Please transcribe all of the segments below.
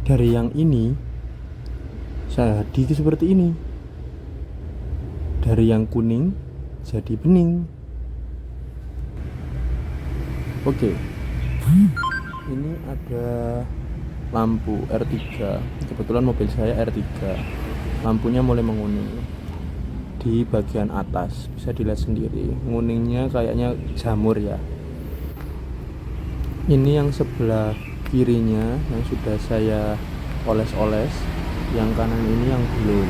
Dari yang ini jadi seperti ini, dari yang kuning jadi bening. Oke, ini ada lampu R3. Kebetulan mobil saya R3, lampunya mulai menguning di bagian atas, bisa dilihat sendiri. Nguningnya kayaknya jamur ya. Ini yang sebelah kirinya yang sudah saya oles-oles, yang kanan ini yang belum.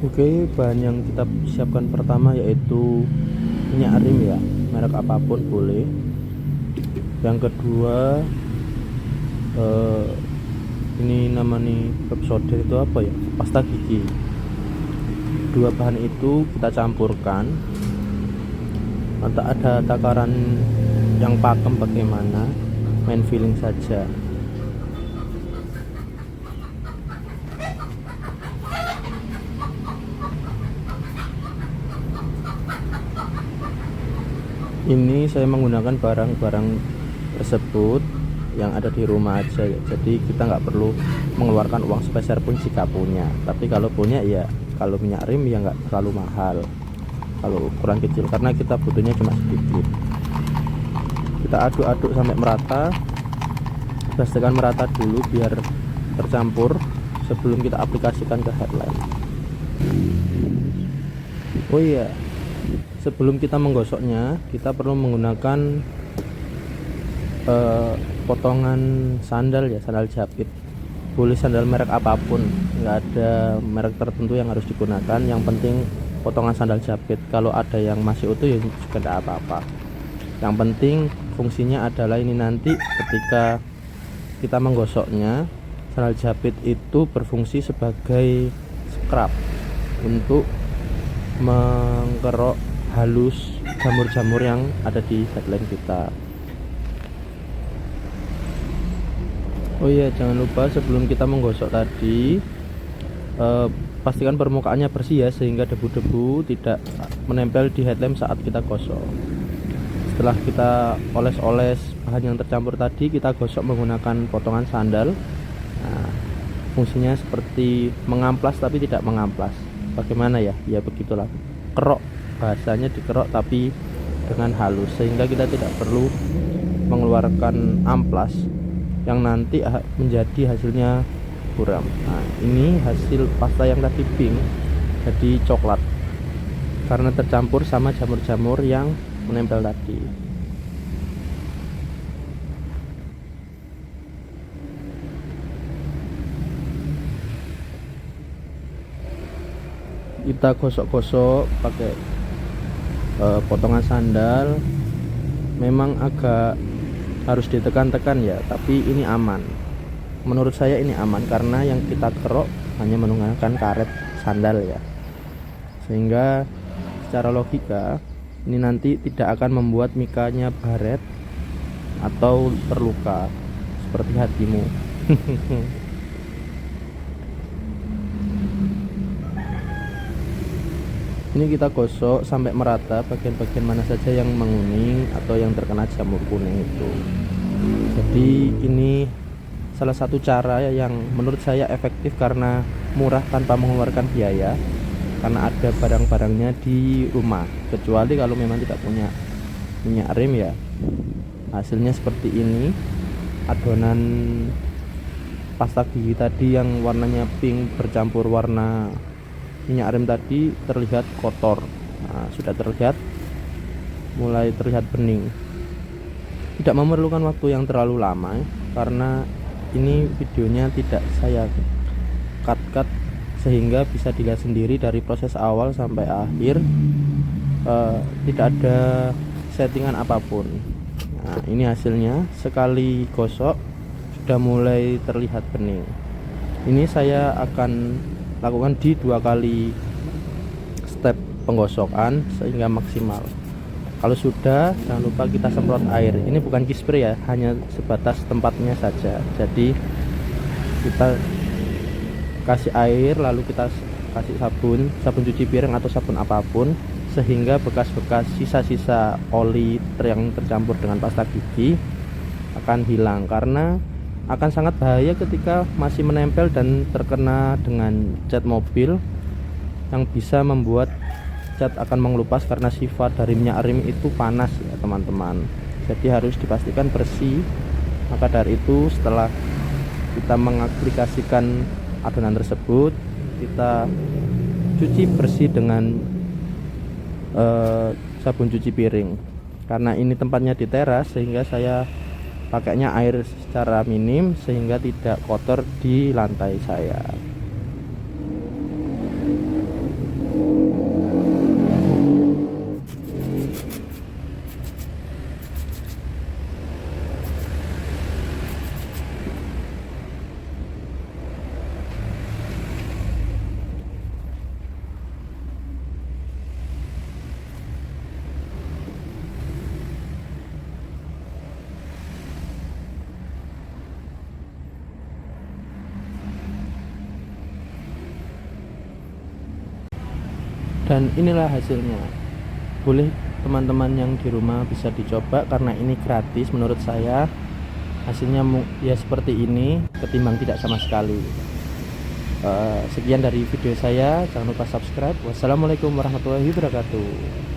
Oke, bahan yang kita siapkan pertama yaitu minyak rim ya, merek apapun boleh. Yang kedua ini namanya Pepsodent, itu apa ya, pasta gigi. Dua bahan itu kita campurkan. Entah ada takaran yang pakem bagaimana, main feeling saja. Ini saya menggunakan barang-barang tersebut yang ada di rumah aja ya, jadi kita nggak perlu mengeluarkan uang sepeser pun jika punya. Tapi kalau punya ya, kalau minyak rim ya nggak terlalu mahal kalau ukuran kecil, karena kita butuhnya cuma sedikit. Kita aduk-aduk sampai merata, pastikan merata dulu biar tercampur sebelum kita aplikasikan ke headlamp. Oh iya, sebelum kita menggosoknya, kita perlu menggunakan potongan sandal ya, sandal jepit. Boleh sandal merek apapun, nggak ada merek tertentu yang harus digunakan. Yang penting potongan sandal jepit. Kalau ada yang masih utuh ya juga tidak apa-apa. Yang penting fungsinya adalah ini, nanti ketika kita menggosoknya, sandal jepit itu berfungsi sebagai scrub untuk mengkerok halus jamur-jamur yang ada di headlamp kita. Oh iya, jangan lupa sebelum kita menggosok tadi pastikan permukaannya bersih ya, sehingga debu-debu tidak menempel di headlamp saat kita gosok. Setelah kita oles-oles bahan yang tercampur tadi, kita gosok menggunakan potongan sandal. Nah, fungsinya seperti mengamplas tapi tidak mengamplas. Bagaimana ya? Ya begitulah. Kerok, bahasanya dikerok tapi dengan halus, sehingga kita tidak perlu mengeluarkan amplas yang nanti menjadi hasilnya buram. Nah, ini hasil pasta yang tadi pink jadi coklat karena tercampur sama jamur-jamur yang menempel tadi. Kita gosok-gosok pakai potongan sandal. Memang agak harus ditekan-tekan ya, tapi ini aman. Menurut saya ini aman karena yang kita kerok hanya menggunakan karet sandal ya, sehingga secara logika ini nanti tidak akan membuat mikanya baret atau terluka seperti hatimu. Ini kita gosok sampai merata bagian-bagian mana saja yang menguning atau yang terkena jamur kuning itu. Jadi ini salah satu cara yang menurut saya efektif karena murah tanpa mengeluarkan biaya, karena ada barang-barangnya di rumah. Kecuali kalau memang tidak punya minyak rim ya. Hasilnya seperti ini. Adonan pasta gigi tadi yang warnanya pink bercampur warna minyak rem tadi terlihat kotor. Nah, sudah terlihat mulai terlihat bening. Tidak memerlukan waktu yang terlalu lama ya, karena ini videonya tidak saya cut sehingga bisa dilihat sendiri dari proses awal sampai akhir. Tidak ada settingan apapun. Nah, ini hasilnya sekali gosok sudah mulai terlihat bening. Ini saya akan lakukan di 2 kali step penggosokan sehingga maksimal. Kalau sudah, jangan lupa kita semprot air. Ini bukan key spray ya, hanya sebatas tempatnya saja. Jadi kita kasih air, lalu kita kasih sabun cuci piring atau sabun apapun, sehingga bekas-bekas sisa-sisa oli yang tercampur dengan pasta gigi akan hilang, karena akan sangat bahaya ketika masih menempel dan terkena dengan cat mobil yang bisa membuat cat akan mengelupas, karena sifat dari minyak rem itu panas ya teman-teman. Jadi harus dipastikan bersih. Maka dari itu setelah kita mengaplikasikan adonan tersebut, kita cuci bersih dengan sabun cuci piring. Karena ini tempatnya di teras, sehingga saya pakainya air secara minim sehingga tidak kotor di lantai saya. Dan inilah hasilnya. Boleh teman-teman yang di rumah bisa dicoba, karena ini gratis menurut saya. Hasilnya ya seperti ini, ketimbang tidak sama sekali. Sekian dari video saya, jangan lupa subscribe. Wassalamualaikum warahmatullahi wabarakatuh.